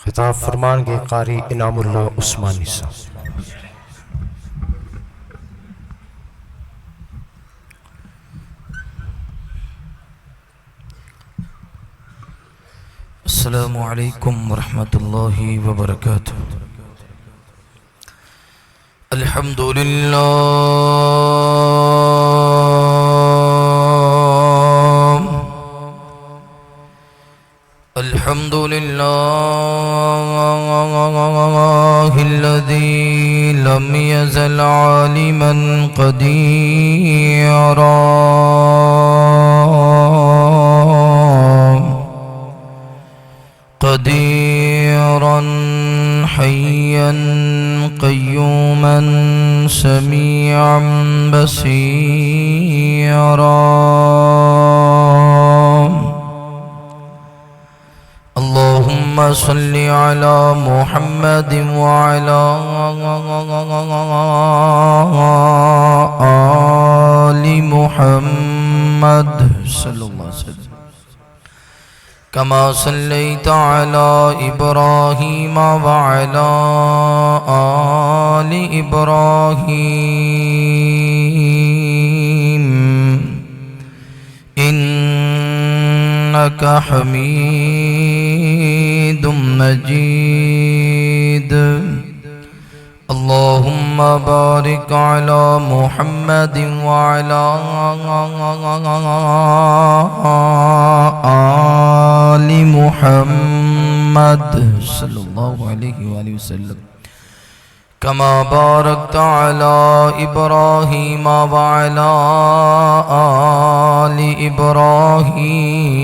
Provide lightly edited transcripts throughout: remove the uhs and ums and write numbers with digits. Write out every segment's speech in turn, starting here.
خطاب فرمان کے قاری انعام اللہ عثمانی صاحب۔ السلام علیکم ورحمۃ اللہ وبرکاتہ۔ الحمدللہ الذی لم یزل عالما قدیرا قديرا حيا قيوما سميعا بصيرا اللهم صل على محمد وعلى آل محمد صلى الله عليه وسلم كما صليت على إبراهيم وعلى آل إبراهيم إنك حميد مجيد اللهم بارك على محمد وعلى آل محمد صلى الله عليه وآله وسلم كما باركت على إبراهيم وعلى آل إبراهيم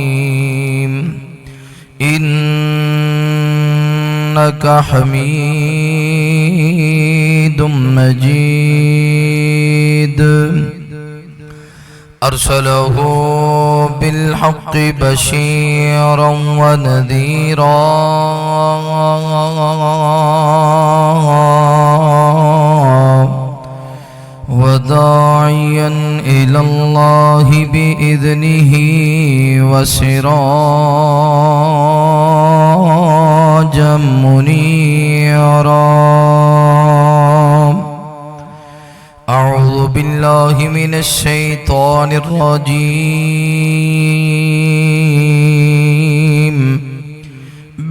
إنك حميد مجيد أرسله بالحق بشيرا ونذيرا وداعيا إلى الله بإذنه وسراجا منيرا أعوذ بالله من الشيطان الرجيم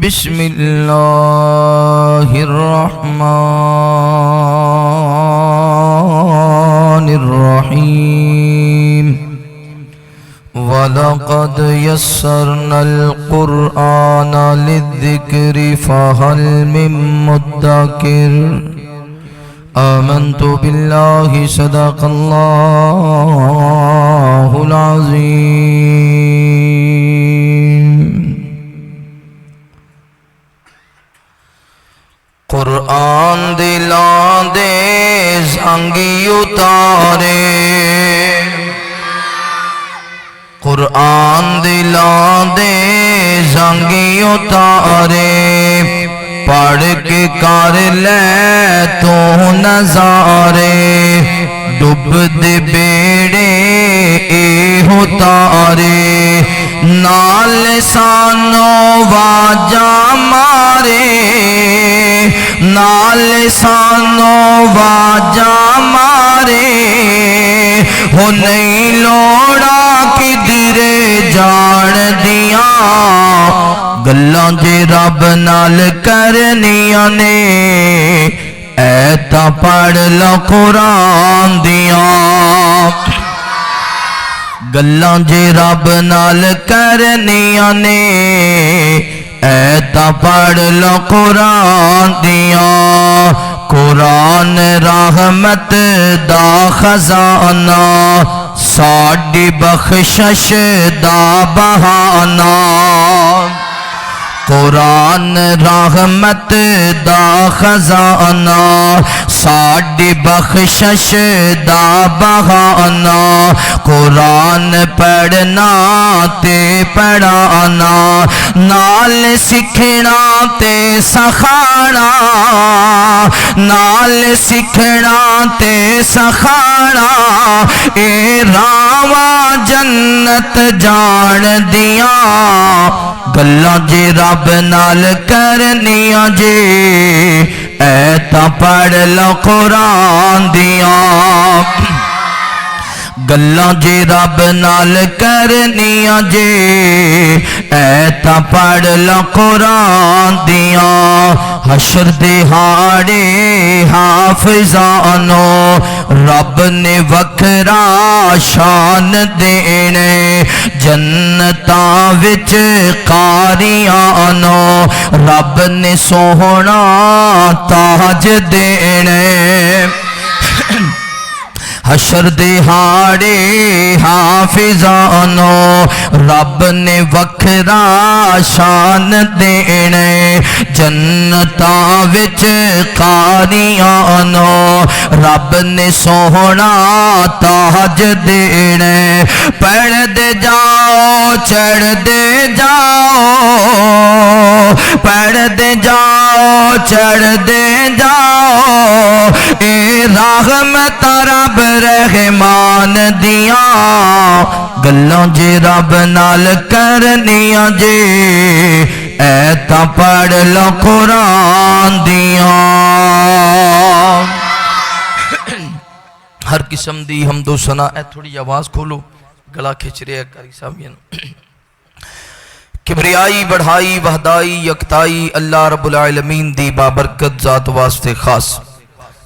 بسم الله الرحمن الرحيم وَلَقَدْ يَسَّرْنَا الْقُرْآنَ لِلذِّكْرِ فَهَلْ مِن مُّدَّكِرٍ آمنت بالله صدق الله العظيم قرآن دلاں دے زنگی اتارے قرآن دلاں دے زنگی اتارے پڑھ کے کر لے تو نظارے ڈب دے بیڑے اے تارے نال سانو واجا مارے نال سانو واجا مارے ہو نہیں لوڑا کدھرے جان دیاں گلاں جے رب نال کرنیاں نے ایتا پڑھ لو قرآن دیاں گلاں جے رب نال کرنیاں نے ایتا پڑھ لو قرآن دیاں قرآن رحمت دا خزانہ ساڈی بخشش دا بہانہ قرآن رحمت دا خزانہ ساڈی بخشش دا بہانہ قرآن پڑھنا تے پڑھانا نال سکھنا تے سکھانا نال سکھنا تے سکھانا اے راواں جنت جان دیاں گلاں جے رب نال کرنیاں جے اے تا پڑھ لو قرآن دیاں گلاں جے رب نال کرنیاں جے اے تا پڑھ لو قرآن دیاں حشر دہاڑے حافظانو رب نے وکھرا شان دینے جنتاں وچ قاریانو رب نے سوہنا تاج دینے حشر دہاڑے حافظانو رب نے وکھرا شان دینے جنتاں وچ قاریانو رب نے سوہنا تاج دینے پڑھ دے جاؤ چڑھ دے جاؤ پڑھ دے جاؤ چڑھ دے جاؤ اے رحمت رب رحمان دیاں گلاں جے رب نال کرنیاں جے اے تا پڑھ لو قرآن دیاں ہر قسم دی حمد و ثنا اے تھوڑی آواز کھولو گلا کھچ رہے کاری صاحب کبریائی بڑھائی وحدائی یکتائی اللہ رب العالمین دی بابرکت ذات واسطے خاص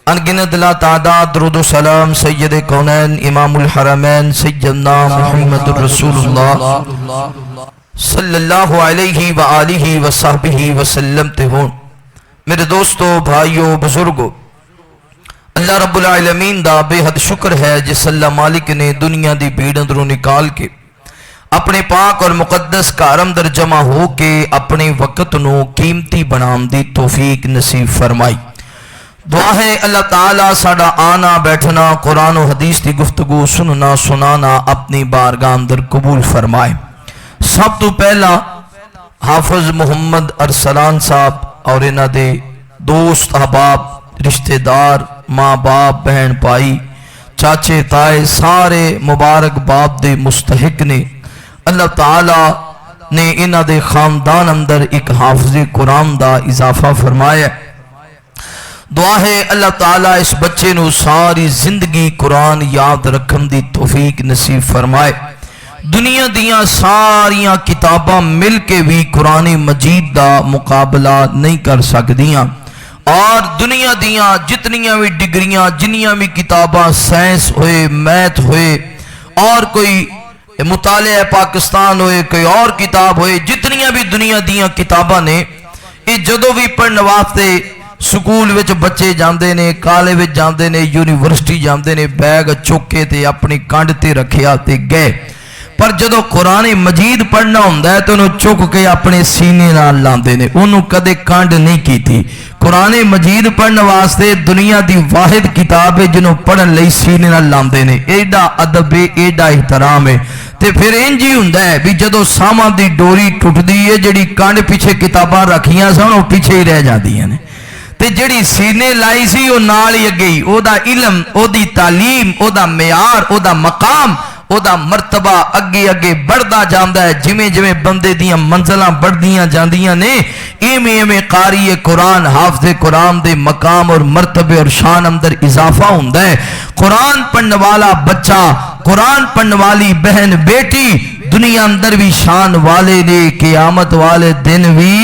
انگنت لا تعداد درود و سلام سید کونین امام الحرمین سیدنا محمد رسول اللہ صلی اللہ علیہ وآلہ وصحبہ وسلم تے ہون میرے دوستو بھائیو بزرگو اللہ رب العالمین دا بے حد شکر ہے جس اللہ مالک نے دنیا دی بھیڑ اندروں نکال کے اپنے پاک اور مقدس کار اندر جمع ہو کے اپنے وقت نو قیمتی بنام دی توفیق نصیب فرمائی دعا ہے اللہ تعالیٰ ساڑا آنا بیٹھنا قرآن و حدیث دی گفتگو سننا سنانا اپنی بارگاہ اندر قبول فرمائے سب تو پہلا حافظ محمد ارسلان صاحب اور انہ دے دوست احباب رشتہ دار ماں باپ بہن پائی چاچے تائے سارے مبارک باپ دے مستحق نے اللہ تعالیٰ نے انہ دے خاندان اندر ایک حافظ قرآن دا اضافہ فرمایا دعا ہے اللہ تعالیٰ اس بچے نو ساری زندگی قرآن یاد رکھن دی توفیق نصیب فرمائے دنیا دیاں ساریاں کتاباں مل کے بھی قرآن مجید دا مقابلہ نہیں کر سکدیاں اور دنیا دیاں جتنیاں بھی ڈگریاں جنیاں بھی کتاباں سائنس ہوئے میتھ ہوئے اور کوئی مطالعہ پاکستان ہوئے کوئی اور کتاب ہوئے جتنیاں بھی دنیا دیاں کتاباں نے یہ جدو بھی پڑھنے واسطے سکول وچ بچے جاندے نے کالے وچ جاندے نے یونیورسٹی جاندے نے بیگ چوکے تے اپنی کانڈ تے رکھیا تے گئے پر جدو قرآن مجید پڑھنا ہوندہ ہے تو انہوں چک کے اپنے سینے نال لاندے نے انہوں کدے کانڈ نہیں کی تھی قرآن مجید پڑھنے واسطے دنیا دی واحد کتاب ہے جنہوں پڑھن لئی سینے نال لاندے نے ایڈا ادب ہے ایڈا احترام ہے تے پھر انجی ہوندہ ہے بھی جدو ساما دی ڈوری ٹوٹ دی ہے جڑی کانڈ پیچھے کتاباں رکھیاں سن وہ پیچھے ہی رہ جاندیاں نے تے جڑی سینے لائی سی وہ نال ہی گئی او دا علم او دی تعلیم او دا معیار او دا مقام او دا مرتبہ اگے اگے بڑھدا جاندا ہے جویں جویں بندے دیاں منزلاں بڑھدیاں جاندیاں نے ایویں ایویں قاری قرآن حافظ قرآن دے مقام اور مرتبے اور شان اندر اضافہ ہوندا ہے قرآن پڑھنے والا بچہ قرآن پڑھنے والی بہن بیٹی دنیا اندر بھی شان والے نے قیامت والے دن بھی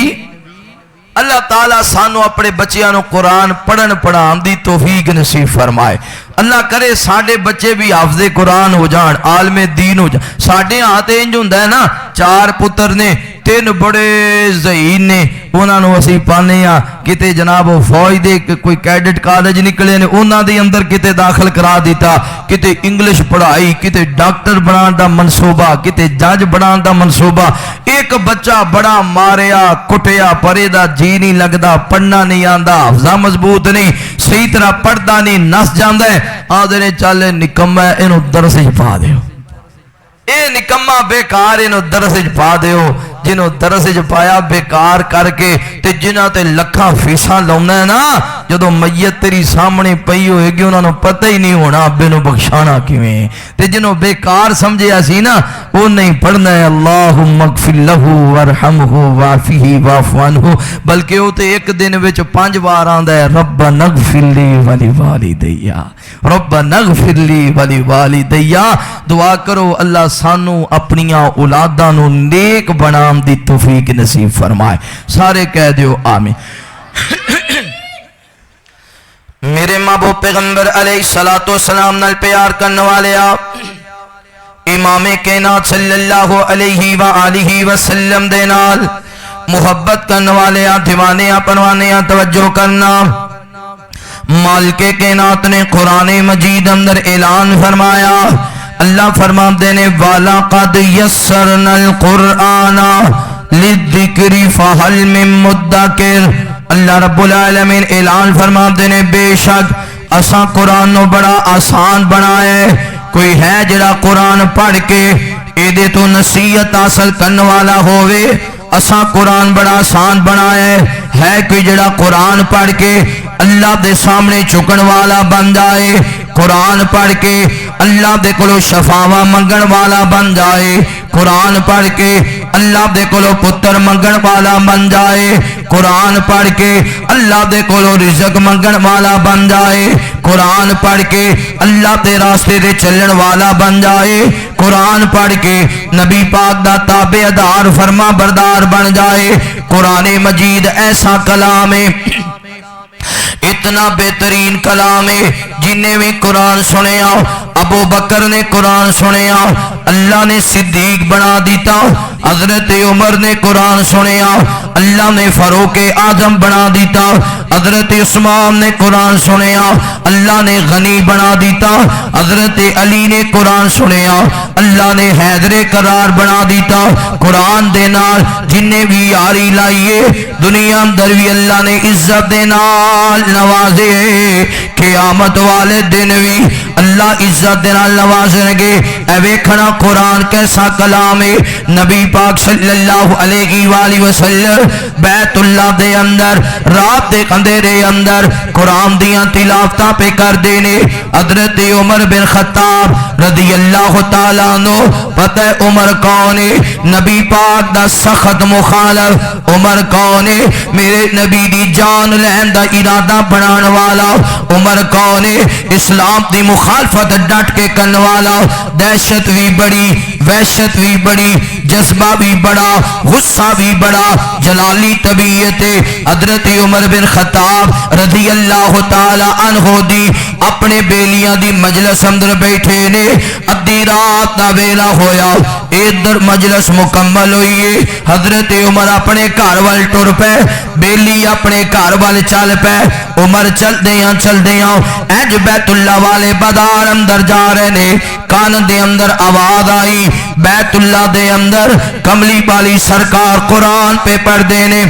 اللہ تعالیٰ سانو اپنے بچیاں نو قرآن پڑھن پڑھان دی توفیق نصیب فرمائے اللہ کرے ساڑھے بچے بھی حافظ قرآن ہو جان عالم دین ہو جان ساڑھے آتے انج ہوندہ ہے نا چار پتر نے تین بڑے ذہین نے انہاں نو اسی پانے ہاں کتے جناب فوج دے کوئی کیڈٹ کالج نکلے نے انہاں دے اندر کتے داخل کرا دیتا کتے انگلش پڑھائی کتے ڈاکٹر بنان دا منصوبہ کتے جج بنان دا منصوبہ ایک بچہ بڑا ماریا کٹیا پرے دا جی نہیں لگدا پڑھنا نہیں آندا حفظہ مضبوط نہیں صحیح طرح پڑھدا نہیں نس جاندہ ہے آدھے نے چالے نکمہ ہے انہوں درس ہی پا دیو اے نکمہ بیکار انہوں درس ہی پا دیو جنہوں درس ہی پایا بیکار کر کے تے جنہ تے لکھاں فیساں لونا ہے نا جدو میت تیری سامنے پئی ہوئے گی انہوں نے پتہ ہی نہیں ہونا ابے نو بخشانا کیویں تے جنوں بیکار سمجھیا سی نا وہ نہیں پڑھنا ہے اللہم اغفر لہو وارحمہ وعافہ واعف عنہ، بلکہ وہ تے ایک دن وچ 5 بار آندا ہے ربنا اغفر لی ولوالدی ربنا اغفر لی ولوالدی۔ دعا کرو اللہ سانو اپنیاں اولاداں نو نیک بنان دی توفیق نصیب فرمائے، سارے کہہ دیو آمین۔ میرے محبوب پیغمبر علیہ السلام نال پیار کرنے والے آپ امام کائنات صلی اللہ علیہ وآلہ وسلم دے نال محبت کرنے والے آپ دیوانے آپ پروانے آپ توجہ کرنا۔ مالک کائنات نے قرآن مجید اندر اعلان فرمایا، اللہ فرماتے نے وَلَقَدْ يَسَّرْنَا الْقُرْآنَ لِلذِّكْرِ فَهَلْ مِن مُدَّكِرٍ۔ اللہ رب العالمین اعلان فرماتے نے بے شک اساں قرآن نو بڑا آسان بنائے، کوئی ہے جڑا قرآن پڑھ کے ایدے تو نصیحت حاصل کرنے والا ہوئے، اساں قرآن بڑا آسان بنائے، ہے کوئی جڑا قرآن پڑھ کے اللہ دے سامنے چکن والا بن جائے، قرآن پڑھ کے اللہ دے کلو شفاوہ منگن والا بن جائے، قرآن پڑھ کے اللہ دے کلو پتر منگن والا بن جائے، قرآن پڑھ کے اللہ دے کلو رزق منگن والا بن جائے، قرآن پڑھ کے اللہ دے راستے دے چلن والا بن جائے، قرآن پڑھ کے نبی پاک دا تابع دار فرما بردار بن جائے۔ قرآن مجید ایسا کلام ہے، اتنا بہترین کلام ہے، جنہیں بھی قرآن سنیا ابو بکر نے قرآن سنیا اللہ نے صدیق بنا دیتا، حضرت عمر نے قرآن سنیا اللہ نے فاروق اعظم بنا دیتا، حضرت عثمان نے قرآن سنیا اللہ نے غنی بنا دیتا، حضرت علی نے قرآن سنیا اللہ نے حیدر قرار بنا دیتا۔ قرآن دے نال جنہیں بھی یاری لائیے دنیا اندر بھی اللہ نے عزت دے نال نوازے، قیامت والے دن بھی اللہ عزت دے نال نوازیں گے۔ اے ویکھنا قرآن کیسا کلام ہے، نبی پاک صلی اللہ علیہ وآلہ وسلم بیت اللہ دے اندر رات دے اندھیرے اندر قرآن دیاں تلاوتاں پہ کر دینے۔ حضرت عمر بن خطاب رضی اللہ تعالیٰ عنہ، پتہ عمر کون ہے؟ نبی پاک دا سخت مخالف۔ عمر کون ہے؟ میرے نبی دی جان لین دا ارادہ بنان والا۔ عمر کون ہے؟ اسلام دی مخالفت ڈٹ کے کرنے والا۔ دہشت بھی بڑی، وحشت بھی بڑی، جذبہ بھی بڑا، غصہ بھی بڑا، جلالی طبیعت۔ حضرت عمر بن خطاب رضی اللہ تعالی عنہ دی اپنے بیلیاں دی مجلس اندر بیٹھے نے، ادھی رات دا ویلا ہویا، ادھر مجلس مکمل ہوئی ہے، حضرت عمر اپنے گھر وال ٹر پے، بیلی اپنے گھر وال چل پے۔ عمر چل دیاں اج بیت اللہ والے بازار اندر جا رہے نے، کان دے اندر آواز آئی، بیت اللہ دے اندر کملی والی سرکار قرآن پہ پڑھ دینے۔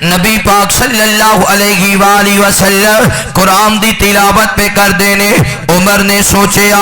نبی پاک صلی اللہ علیہ وآلہ وسلم قرآن دی تلاوت پہ کر دینے۔ عمر نے سوچیا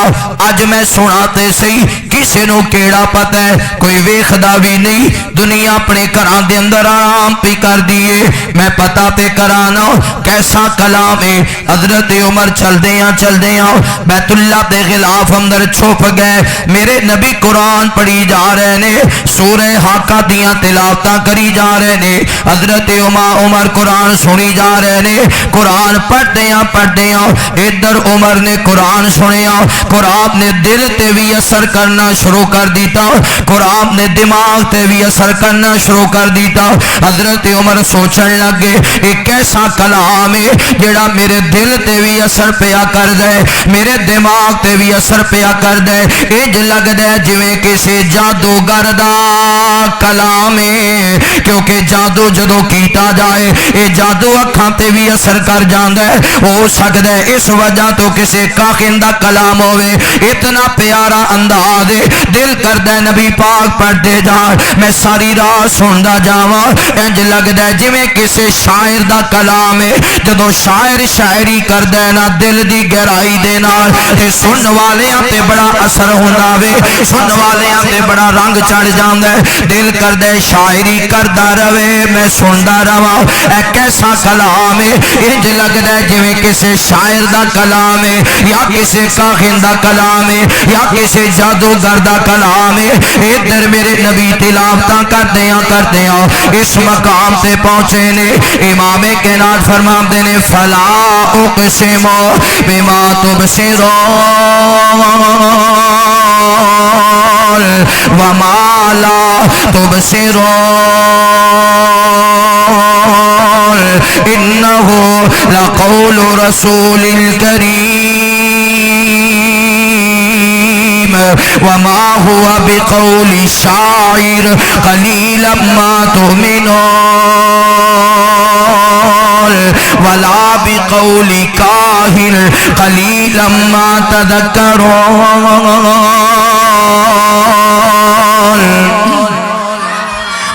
اج میں سناتے سی کسی نو کیڑا پتہ ہے، کوئی ویکھدا بھی نہیں، دنیا اپنے گھراں دے اندر آرام پہ کر دیے، میں پتہ پہ کرانا کیسا کلام ہے۔ حضرت عمر چل دیاں بیت اللہ دے غلاف اندر چھپ گئے، میرے نبی قرآن پڑھی جا رہے نے، سورہ حاقہ دیاں تلاوتاں کری جا رہے نے، حضرت عمر قرآن سنی جا رہے نے، قرآن پڑھدیاں ادھر عمر نے قرآن سنیا، قرآن نے دل تے بھی اثر کرنا شروع کر دیتا، قرآن نے دماغ تے بھی اثر کرنا شروع کر دیتا۔ حضرت عمر سوچن لگے ایک ایسا کلام ہے جڑا میرے دل تے بھی اثر پیا کر دے، میرے دماغ تے بھی اثر پیا کر دے، اج لگ دے جویں کسی جادوگر دا کلام ہے، کیونکہ جادو جدو کیتا جائے اے جادو اکھاں تے بھی اثر کر جاندا ہے، ہو سکدا ہے اس وجہ تو کسی کاہن دا کلام ہوئے، اتنا پیارا انداز ہے، دل کردا ہے نبی پاک پڑھدے جان، میں ساری رات سندا جاواں، انج لگدا ہے جویں کسی شاعر دا کلام ہے، جدو شاعر شاعری کردا ہے نا دل دی گہرائی دے نال تے سنن والیاں تے بڑا اثر ہوندا وے، سنن والیاں تے بڑا رنگ چڑھ جاندا ہے، دل کردا ہے شاعری کردا رہے میں سندا وا اے کیسا کلام ہے انج لگدا ہے جویں کسے شاعر دا کلام ہے یا کسے کاہن دا کلام ہے یا کسے جادوگر دا کلام ہے ادھر میرے نبی تلاوتاں کردیاں اس مقام تے پہنچے نے امام کائنات فرماندے نے فلا اقسم بما تبصرون وما لا تبصرون انه لقول رسول کریم وما هو بقول شاعر قليلا ما تؤمنون ولا بقول كاهن قليلا ما تذكرون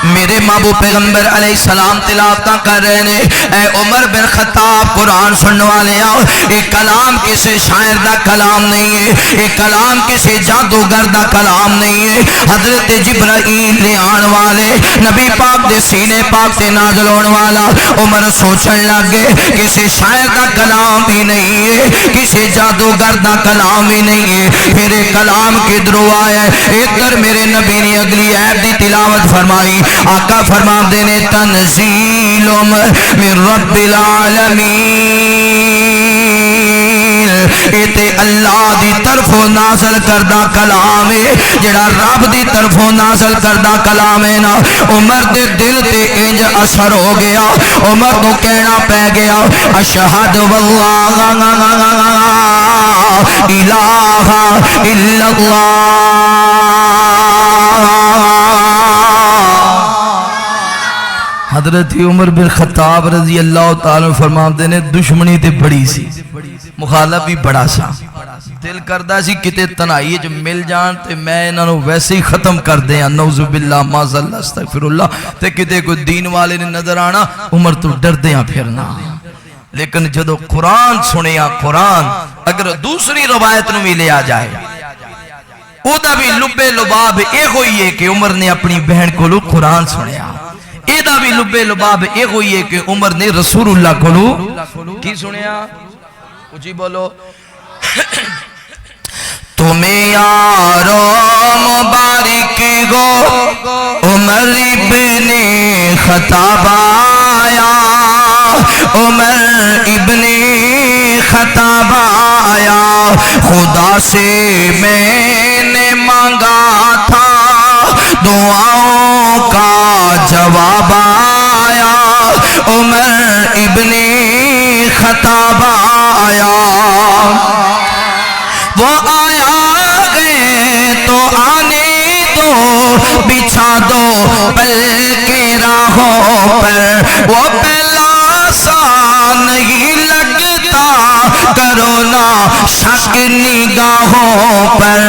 میرے محبوب پیغمبر علیہ السلام تلاوتاں کر رہے ہیں اے عمر بن خطاب قرآن سننے والے آؤ یہ کلام کسی شاعر دا کلام نہیں ہے یہ کلام کسی جادوگر دا کلام نہیں ہے حضرت جبرائیل لے آن والے نبی پاک دے سینے پاک تے نازل ہونے والا عمر سوچن لگے کسی شاعر دا کلام بھی نہیں ہے کسی جادوگر دا کلام بھی نہیں ہے پھر کلام کدھروں آیا ہے ادھر میرے نبی نے اگلی آیت دی تلاوت فرمائی آقا فرما دینے تنزیل من رب العالمین ایتے اللہ دی طرفوں نازل کردہ کلام ہے جڑا رب دی طرفوں نازل کردہ کلام ہے نا عمر دے دل تے انج اثر ہو گیا عمر تو کہنا پہ گیا اشہد واللہ الہ الا اللہ حضرت عمر بن خطاب رضی اللہ تعالیٰ فرماتے نے دشمنی تے بڑی سی مخالف بھی بڑا سا دل کردہ سی کتے تنہائی جو مل جان تے میں انہوں ویسے ہی ختم کر دیا نعوذ باللہ معاذاللہ استغفر اللہ تے کتے کوئی دین والے نے نظر آنا عمر تو ڈر دیا پھرنا لیکن جدو قرآن سنیا قرآن اگر دوسری روایت نو بھی لے آ جائے او دا بھی لبے لباب ایک ہوئی ہے کہ عمر نے اپنی بہن کو لو قرآن سنیا ایدہ بھی لبے لباب ایک ہوئی ہے کہ عمر نے رسول اللہ کو لو کی سنیا اچھی بولو تمہیں یارو مبارک گو عمر ابن خطاب آیا عمر ابن خطاب آیا خدا سے میں نے مانگا تھا دعاؤں کا جواب آیا عمر ابن خطاب آیا وہ آیا گئے تو آنے دو بچھا دو پل کے راہوں پر وہ پہلا سا نہیں لگتا کرو نا شک نگاہوں پر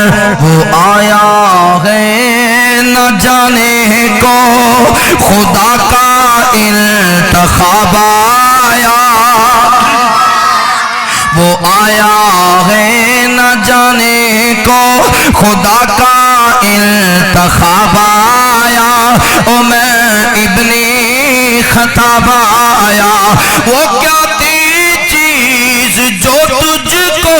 وہ آیا ہے نہ جانے کو خدا کا انتخاب آیا وہ آیا ہے نہ جانے کو خدا کا انتخاب آیا عمر ابن خطاب آیا وہ کیا تھی چیز جو تجھ کو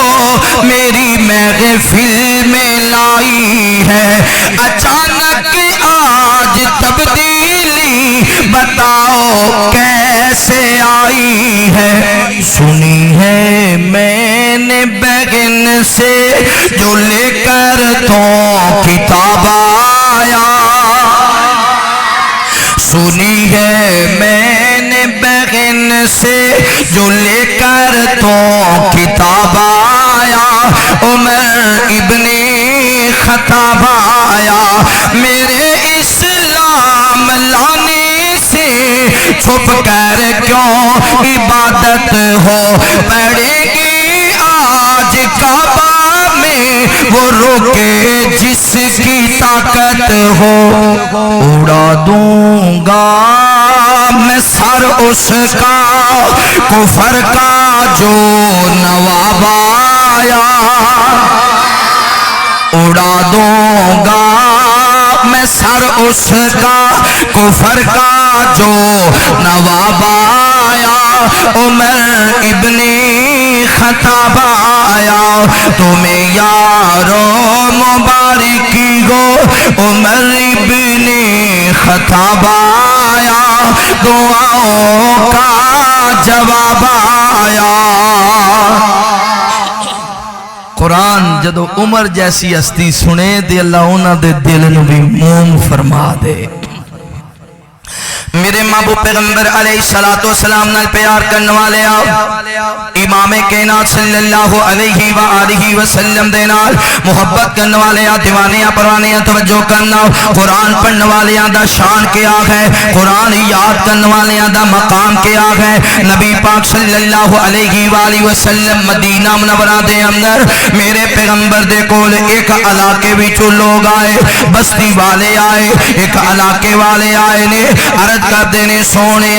میری محفل میں لائی ہے اچانک آج تبدیلی بتاؤ کیسے آئی ہے سنی ہے میں نے بہن سے جو لے کر تو کتاب آیا سنی ہے میں نے بہن سے جو لے کر تو کتاب آیا عمر ابن خطاب آیا میرے اسلام لانے سے چھپ کر کیوں عبادت ہو پڑے گی آج کعبہ میں وہ روکے جس کی طاقت ہو اڑا دوں گا میں سر اس کا کفر کا جو نواب آیا اڑا دوں گا میں سر اس کا کفر کا جو نواب آیا عمر ابن خطاب آیا تمہیں یارو مبارکی گو عمر ابن خطاب آیا دعاؤں کا جواب آیا قرآن جدو عمر جیسی ہستی سنے دے اللہ انہاں دے دل نو بھی موم فرما دے میرے محبوب پیغمبر علیہ السلام نال پیار کرنے والے آؤ امام کائنات صلی اللہ علیہ وآلہ وسلم دے نال محبت کرنے والے آ دیوانے آ پرانے آ توجہ کرنا قرآن پڑھنے والے آ دا شان کیا ہے قرآن یاد کرنے والے آ دا مقام کیا ہے نبی پاک صلی اللہ علیہ وآلہ وسلم مدینہ منورہ دے اندر میرے پیغمبر دے کول ایک علاقے وچوں لوگ آئے بستی والے آئے ایک علاقے والے آئے نے عرض کر دینے سونے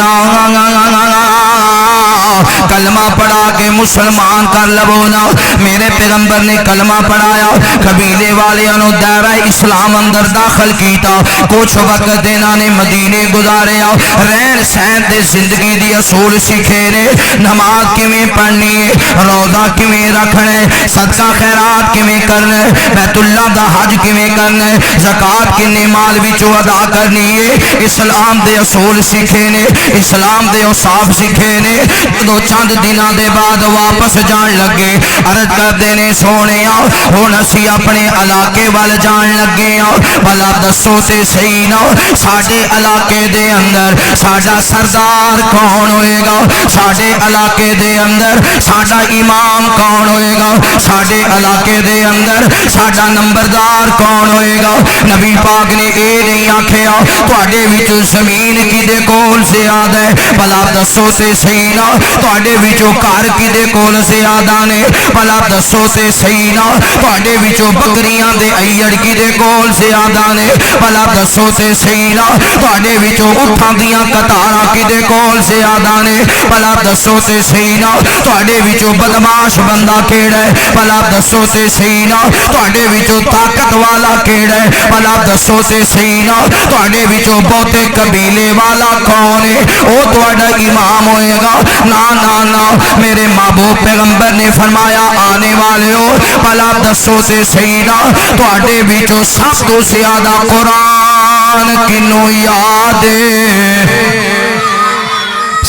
کلمہ پڑھا کے مسلمان کر لبونا میرے پیغمبر نے کلمہ پڑھایا قبیلے والے انہوں دائرہ اسلام اندر داخل کیتا کچھ وقت دینا نے مدینے گزارے رہن سہن دے زندگی دی اصول سکھے نے نماز کیویں پڑھنی ہے روزہ کیویں رکھنے صدقہ خیرات کیویں کرنے بیت اللہ دا حج کیویں کرنے زکات کنے مال وچوں ادا کرنی ہے اسلام دے اصول سکھے نے اسلام دے اوصاف سکھے نے دو چند دنوں دے بعد واپس جان لگے عرض کر دینے سونے ہن اسی اپنے علاقے وال جان لگے بھلا دسو تے صحیح نہ ساڈے علاقے دے اندر ساڈا سردار کون ہوئے گا ساڈے علاقے دے اندر ساڈا امام کون ہوئے گا ساڈے علاقے دے اندر ساڈا نمبردار کون ہوئے گا نبی پاک نے اے نہیں آکھیا تواڈے وچ زمین کدے کول زیادہ ہے بھلا دسو تے صحیح نہ تواڈے وچوں گھر کدے کول زیادہ نے بھلا دسو تے صحیح نہ تواڈے وچوں بکریاں دے ایڑ کدے کول زیادہ نے بھلا دسو تے صحیح نہ تواڈے وچوں اٹھاں دیاں قطاراں کدے کول زیادہ نے بھلا دسو تے صحیح نہ تواڈے وچوں بدماش بندہ کیڑا ہے بھلا دسو تے صحیح نہ تواڈے وچوں طاقت والا کیڑا ہے بھلا دسو تے صحیح نہ تواڈے وچوں بہتے قبیلے والا کون ہے او تواڈا امام ہوئے گا نا نا نا میرے محبوب پیغمبر نے فرمایا آنے والے ہو بھلا دسو تے صحیح نہ تواڈے وچوں سب تو زیادہ قرآن کنوں یاد ہے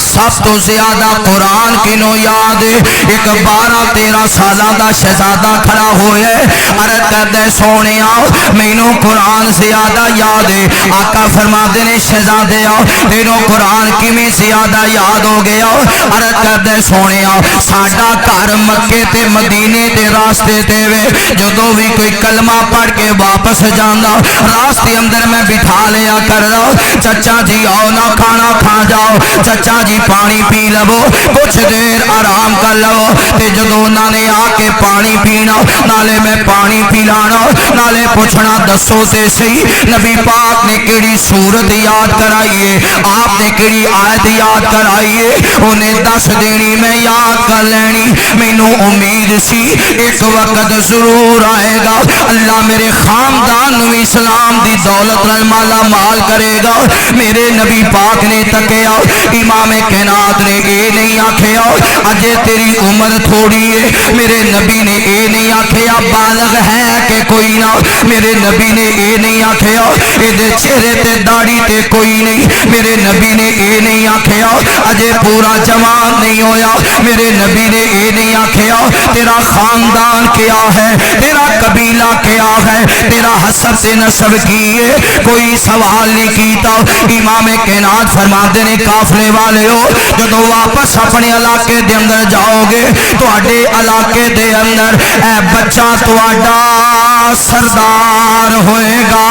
سب تو زیادہ قرآن کنوں یاد ہے ایک 12-13 سالہ دا شہزادہ کھڑا ہوئے عرض کر دے سونے آؤ مینوں قرآن زیادہ یاد ہے آقا فرما دینے شہزادے آؤ تینوں قرآن کی میں زیادہ یاد ہو گیا عرض کر دے سونے آؤ ساڈا گھر مکے تے مدینے تے راستے تے وے جدوں بھی کوئی کلمہ پڑھ کے واپس جانا راستے اندر میں بٹھا لیا کر رہا چچا جی آؤ نہ کھانا کھا جاؤ چچا جی پانی پی لو کچھ دیر آرام کر لو تے جدوں انہاں نے آ کے پانی پینا نالے میں پانی پلانا نالے پوچھنا دسو تے صحیح نبی پاک نے کیڑی صورت یاد کرائیے آپ نے کیڑی آیت یاد کرائیے انہیں دس دینی میں یاد کر لینی مینوں امید سی ایک وقت ضرور آئے گا اللہ میرے خاندان نو اسلام دی دولت نال مالا مال کرے گا میرے نبی پاک نے تکیا امام کائنات نے اے نہیں آکھیا اجے تیری عمر تھوڑی ہے میرے نبی نے اے نہیں آکھیا بالغ ہے کہ کوئی نہ میرے نبی نے اے نہیں آکھیا اے چہرے تے داڑھی تے کوئی نہیں میرے نبی نے اے نہیں آکھیا اجے پورا جوان نہیں ہویا میرے نبی نے اے نہیں آکھیا تیرا خاندان کیا ہے تیرا قبیلہ کیا ہے تیرا حسب تے نسب کی ہے کوئی سوال نہیں کیتا امام کائنات فرماتے نے قافلے والے ہو جدو واپس اپنے علاقے دے اندر جاؤ گے تواڈے علاقے دے اندر اے بچہ تواڈا سردار ہوئے گا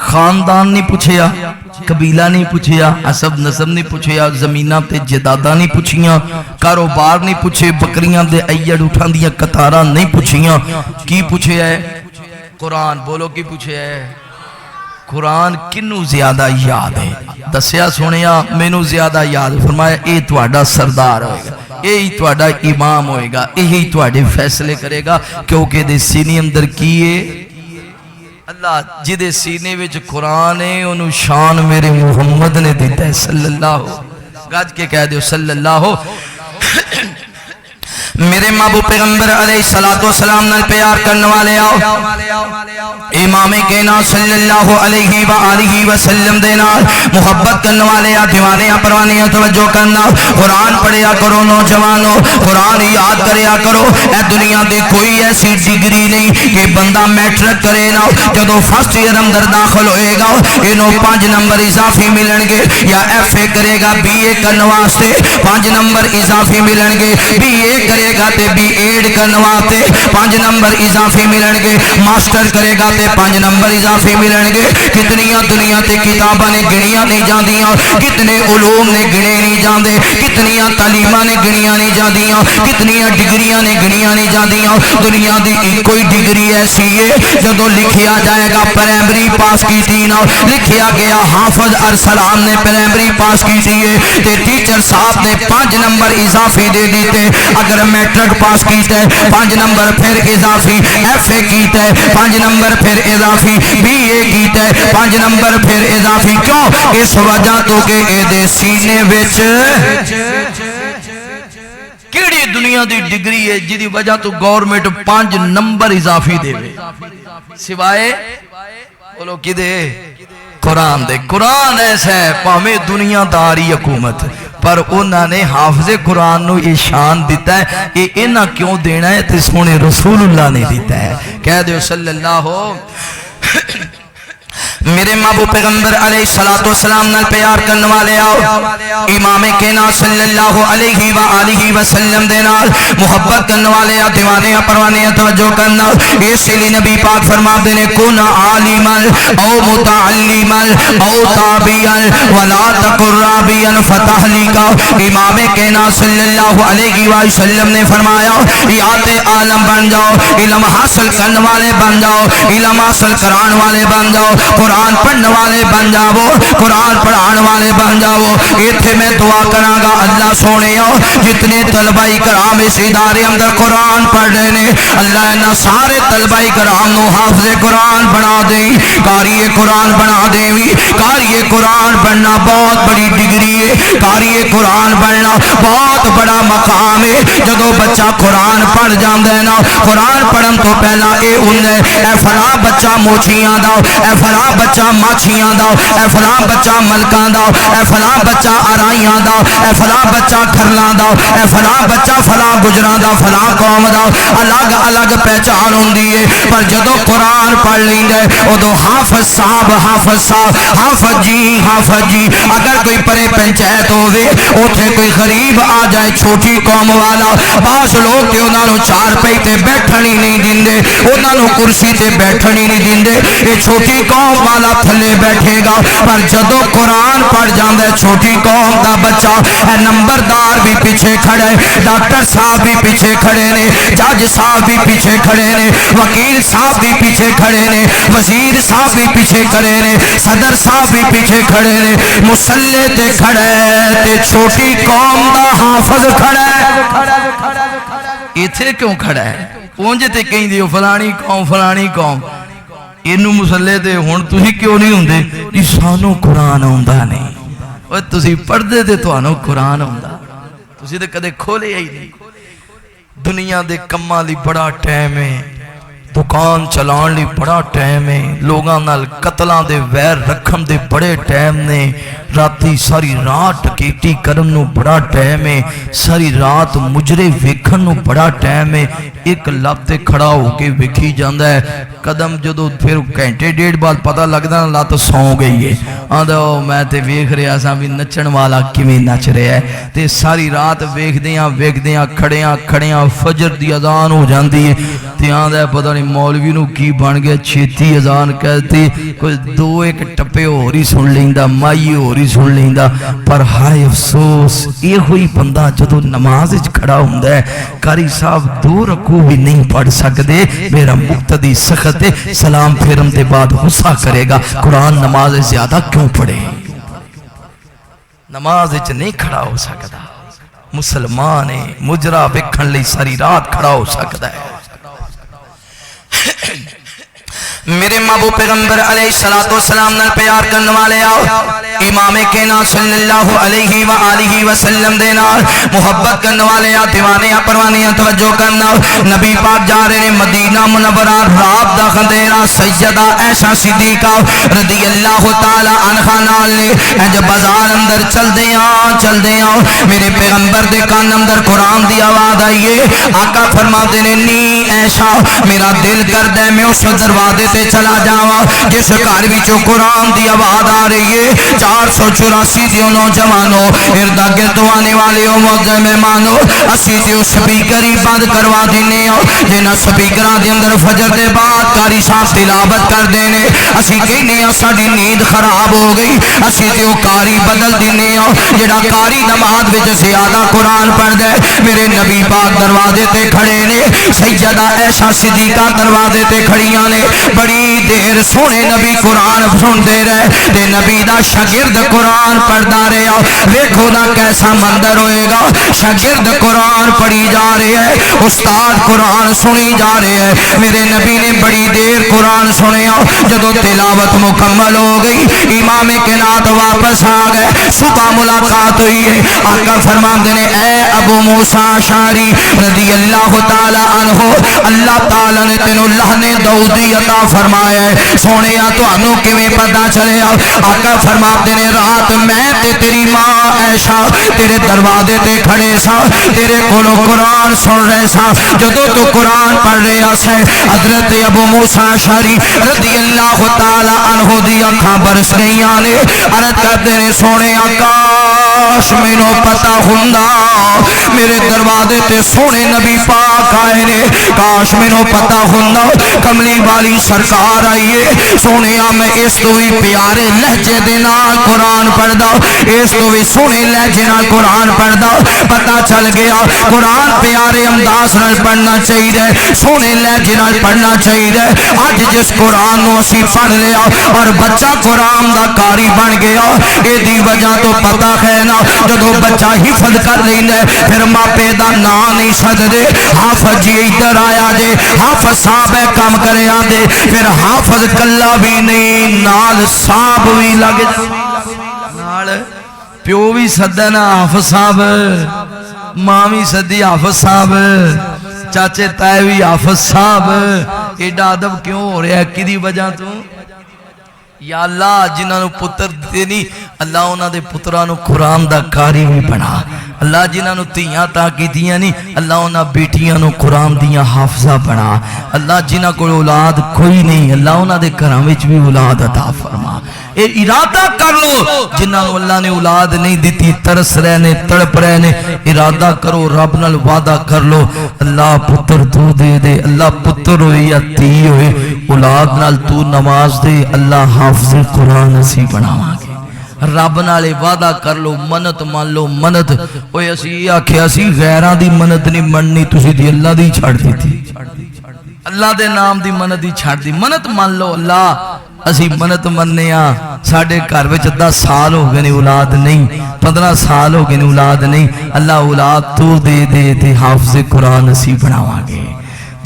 خاندان نہیں پوچھیا قبیلہ نہیں پوچھیا حسب نسب نہیں پوچھیا زمینہ تے جدادہ نہیں پوچھیاں کاروبار نہیں پوچھے بکریاں دے ایڑ اٹھان دیا قطاراں نہیں پوچھیاں کی پوچھے ہے قرآن بولو کی پوچھے ہے قرآن کنو زیادہ یاد ہے دسیا سنیا مینوں زیادہ یاد فرمایا اے تواڈا سردار ہوئے گا یہی تواڈا امام ہوئے گا یہی تواڈے فیصلے کرے گا کیونکہ دے سینے اندر کیے اللہ جدے سینے وچ قرآن ہے انہوں شان میرے محمد نے دیتا ہے صلی اللہ گاج کے کہہ دیو صلی اللہ میرے محبوب پیغمبر علیہ السلام نال پیار کرنے والے آؤ امام کہنا صلی اللہ علیہ وآلہ وسلم دینا محبت کرنے والے آ دیوانیاں پروانیاں توجہ کرنا قرآن پڑھیا کرو نوجوانوں قرآن یاد کریا کرو اے دنیا دے کوئی ایسی ڈگری نہیں کہ بندہ میٹرک کرے نا جدو فرسٹ ایئر اندر داخل ہوئے گا انہوں 5 نمبر اضافی ملن گے یا ایف اے کرے گا بی اے کرنے واسطے 5 نمبر اضافی ملن گے بی اے کرے گا تے بی ایڈ کرنواتے 5 نمبر اضافی ملن گے ماسٹر کرے گا تے 5 نمبر اضافی ملن گے کتنیاں دنیا تے کتاباں نے گنیاں نہیں جاندیاں کتنے علوم نے گنے نہیں جاندے کتنیاں تعلیماں نے گنیاں نہیں جاندیاں کتنیاں ڈگریاں نے گنیاں نہیں جاندیاں دنیا دی کوئی ڈگری ایسی ہے جدو لکھیا جائے گا پرائمری پاس کی تھی نا لکھیا گیا حافظ ارسلان نے پرائمری پاس کی تھی تے ٹیچر صاحب نے 5 نمبر اضافی دے دیتے اگر میٹرک پاس کیتا ہے 5 نمبر پھر اضافی ایف اے کیتا ہے 5 نمبر پھر اضافی بی اے کیتا ہے 5 نمبر پھر اضافی کیوں اس وجہ تو کہ اے دے سینے وچ کیڑی دنیا دی ڈگری ہے جدی وجہ تو گورنمنٹ 5 نمبر اضافی دے سوائے بولو کی دے قرآن دے قرآن ایسا ہے پاہمیں دنیا داری حکومت پر انہوں نے حافظ قرآن نو یہ شان دیتا ہے یہ انہاں کیوں دینا ہے تے سونے رسول اللہ نے دیتا ہے کہہ دیو صلی اللہ میرے محبوب پیغمبر علیہ السلام نال پیار کرنے والے آؤ امام کہنا صلی اللہ علیہ وآلہ وسلم دے نال محبت کرنے والے آ دیوانیاں پروانیاں توجہ کرنا اس لیے نبی پاک فرما دینے کن عالما او متعلما او تابعا ولا تکن رابعا فتہلکا امام کہنا صلی اللہ علیہ وسلم نے فرمایا یات عالم بن جاؤ علم حاصل کرنے والے بن جاؤ علم حاصل کران والے بن جاؤ قرآن پڑھنے والے بن جاؤ قرآن پڑھان والے بن جاؤ ایتھے میں دعا کراں گا اللہ سونے جتنے طلبہ کرام اس ادارے اندر قرآن پڑھ رہے نے اللہ انہاں سارے طلبہ کرام نو حافظ قرآن بنا دیں قاری قرآن بنا دیں قاری قرآن بننا بہت بڑی ڈگری ہے قاری قرآن بننا بہت بڑا مقام ہے جدو بچہ قرآن پڑھ جاندے نا قرآن پڑھن تو پہلا اے ہوندے اے فلاں بچہ موچیاں دا اے فلاں بچہ ماچھیاں دا اے فلاں بچہ ملکاں دا اے فلاں بچہ آرائیاں دا اے فلاں بچہ کھرلاں دا اے فلاں بچہ فلاں گجراں دا فلاں قوم دا الگ الگ پہچان ہوندی ہے پر جدو قرآن پڑھ لیندے ادو حافظ صاحب حافظ جی اگر کوئی پرے پنچایت ہوئے اوتھے کوئی غریب آ جائے چھوٹی قوم والا بعض لوگ تے انہاں نوں 4 پئی تے بیٹھن ہی نہیں دیندے انہاں نوں کرسی تے بیٹھن ہی نہیں دیندے اے چھوٹی قوم والا تھلے بیٹھے گا پر جدو قرآن پڑھ جاندے چھوٹی قوم دا بچہ اے نمبردار بھی پیچھے کھڑے ڈاکٹر صاحب بھی پیچھے کھڑے نے جج صاحب بھی پیچھے کھڑے نے وکیل صاحب بھی پیچھے کھڑے نے وزیر صاحب بھی پیچھے کھڑے نے صدر صاحب بھی پیچھے کھڑے نے مسلح تے کھڑے تے چھوٹی قوم دا حافظ کھڑے ایتھے کیوں کھڑا ہے پونجے تے کہیں دیو فلانی قوم اینو مسلے دے ہون تسی کیوں نہیں ہوندے جی سانو قرآن ہوندا نہیں اوے تسی پڑھ دے تے تانوں قرآن ہوندا تسی تے کدے کھولے ہی نہیں دنیا دے کماں لئی بڑا ٹائم ہے دکان چلان لی بڑا ٹائم ہے لوگاں نال قتلاں دے ویر رکھن دے بڑے ٹائم نے راتی ساری رات ٹکیٹی کرن نو بڑا ٹائم ہے ساری رات مجرے ویکھن نو بڑا ٹائم ہے ایک لب تے کھڑا ہو کے ویکھی جاندا ہے قدم جدو پھر گھنٹے ڈیڑھ بعد پتہ لگدا لت سو گئی ہے آندا میں تے ویکھ رہا سا بھی نچن والا کیویں نچ رہا ہے تے ساری رات ویکھدیاں کھڑیاں فجر دی اذان ہو جاندی ہے تے آندا پتہ نہیں مولوی نو کی بن گیا چھیتی اذان کہتی کوئی 2-1 ٹپے ہور ہی سن لیندا مائی ہور ہی سن لیندا پر ہائے افسوس یہ ہوئی بندہ جدو نماز وچ کھڑا ہوندا ہے قاری صاحب 2 رکوع بھی نہیں پڑھ سکدے میرا مقتدی سخت سلام پھیرم دے بعد غصہ کرے گا قرآن نماز زیادہ کیوں پڑھے نماز وچ نہیں کھڑا ہو سکدا مسلمان ہے مجرا ویکھن لئی ساری رات کھڑا ہو سکدا ہے میرے محبوب پیغمبر علیہ السلام نال پیار کرنے والے آؤ امام کائنات صلی اللہ علیہ وآلہ وسلم دے نال محبت کرنے والے آ دیوانیاں پروانیاں توجہ کرنا نبی پاک جا رہے ہیں مدینہ منورہ رات دا خندیرہ سیدہ عائشہ صدیقہ رضی اللہ تعالی عنہا نال نے جب بازار اندر چل دیاں میرے پیغمبر دے کان اندر قرآن دی آواز آئیے آقا فرما دینے نی عائشہ میرا دل کر دے میں اس دروازے تے چلا جاواں جس گھر وچوں قرآن دی آواز آ رہی ہے 484 دیو نوجوانوں اردا گرد آنے والے معزز مہمانوں اسی دیو سپیکر ہی بند کروا دینے جنہاں سپیکراں دے اندر فجر دے بعد قاری صاحب تلاوت کر دینے اسی کہنے ساڈی نیند خراب ہو گئی اسی دیو قاری بدل دینے جڑا قاری نماز وچ زیادہ قرآن پڑھ دے میرے نبی پاک دروازے تے کھڑے نے سیدہ عائشہ صدیقہ دروازے تے کھڑیاں نے بڑی دیر سونے نبی قرآن سنتے رہے تے نبی دا شاگرد قرآن پڑھدا رہا ویکھو نا کیسا منظر ہوئے گا شاگرد قرآن پڑھی جا رہے ہیں استاد قرآن سنی جا رہے ہیں میرے نبی نے بڑی دیر قرآن سنیا جدو تلاوت مکمل ہو گئی امام کائنات واپس آ گئے صبح ملاقات ہوئی ہے آقا فرماندے نے اے ابو موسیٰ اشعری رضی اللہ تعالی عنہ اللہ تعالی نے تینوں لہنے دعودی عطا فرمایا ہے سونے تو انو کیویں پتہ چلے آقا فرماتے نے رات میں تے تیری ماں عائشہ تیرے دروازے تے کھڑے سا تیرے کولوں قرآن سن رہے سا جدو تو قرآن پڑھ رہا سے حضرت ابو موسیٰ اشعری رضی اللہ تعالی عنہ دی اکھاں برس گئیاں نے عرض کرتے نے سونے کاش مینوں پتہ ہوندا میرے دروازے تے سونے نبی پاک آئے نے کاش مینوں پتہ ہوندا کملی والی سرکار آئیے سونے میں اس تو بھی پیارے لہجے دے نال قرآن پڑھدا اس تو بھی سونے لہجے نال قرآن پڑھدا پتہ چل گیا قرآن پیارے انداز نال پڑھنا چاہیے سونے لہجے نال پڑھنا چاہیے اج جس قرآن نو اسی پڑھ لیا اور بچہ قرآن دا قاری بن گیا اے دی وجہ تو پتہ ہے نا جدو بچہ حفظ کر لیندا پھر ماپے دا نام نہیں سددے حافظ جی ادھر آیا جے حافظ صاحب کام کرے آدے پھر حافظ کلا بھی نہیں نال صاحب بھی لگ نال پیو بھی سدنا حافظ صاحب ماں بھی سدی حافظ صاحب چاچے تائے بھی حافظ صاحب ایڈا ادب کیوں ہو رہا ہے کدی وجہ تو یا اللہ جنہاں نو پتر دیتے نہیں اللہ انہاں دے پترانو قرآن دا قاری بھی بنا اللہ جنہاں نو تیاں تاکی دیاں نہیں اللہ انہاں بیٹیاں نو قرآن دیاں حافظہ بنا اللہ جنہاں کو اولاد کوئی نہیں اللہ انہاں دے گھراں وچ بھی اولاد عطا فرما اے ارادہ کر لو جنہاں نو اللہ نے اولاد نہیں دیتی ترس رہنے تڑپ رہنے ارادہ کرو رب نال وعدہ کر لو اللہ پتر تو دے دے اللہ پتر ہوئے یا تی ہوئے اولاد نال تو نماز دے اللہ حافظ قرآن اسی بناواں گے رب نالے وعدہ کر لو منت مان لو منت اوے اسی آکھیا سی غیراں دی منت نہیں مننی تسی دی اللہ دی چھڑ دی تھی اللہ دے نام دی منت دی چھڑ دی منت مان لو اللہ اسی منت مننے ساڑھے گھر وچ 10 سال ہو گئے اولاد نہیں 15 سال ہو گئے اولاد نہیں اللہ اولاد تو دے دے تے حافظ قرآن اسی بناواں گے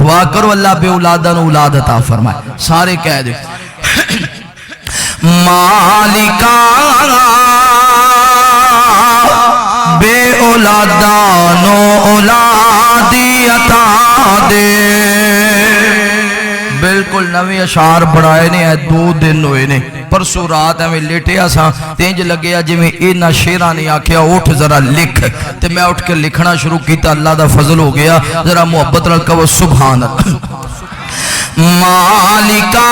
دعا کرو اللہ بے اولاداں نو اولاد عطا فرمائے سارے کہہ دے مالکا بے اولادانو اولادی عطا دے بالکل نویں اشعار بڑھائے نے 2 دن ہوئے نے پرسو رات میں لیٹیا سا تینج لگیا جی میں اینا شیرہ نے آکھیا اٹھ ذرا لکھ تے میں اٹھ کے لکھنا شروع کیتا اللہ دا فضل ہو گیا ذرا محبت رکھو سبحان مالکا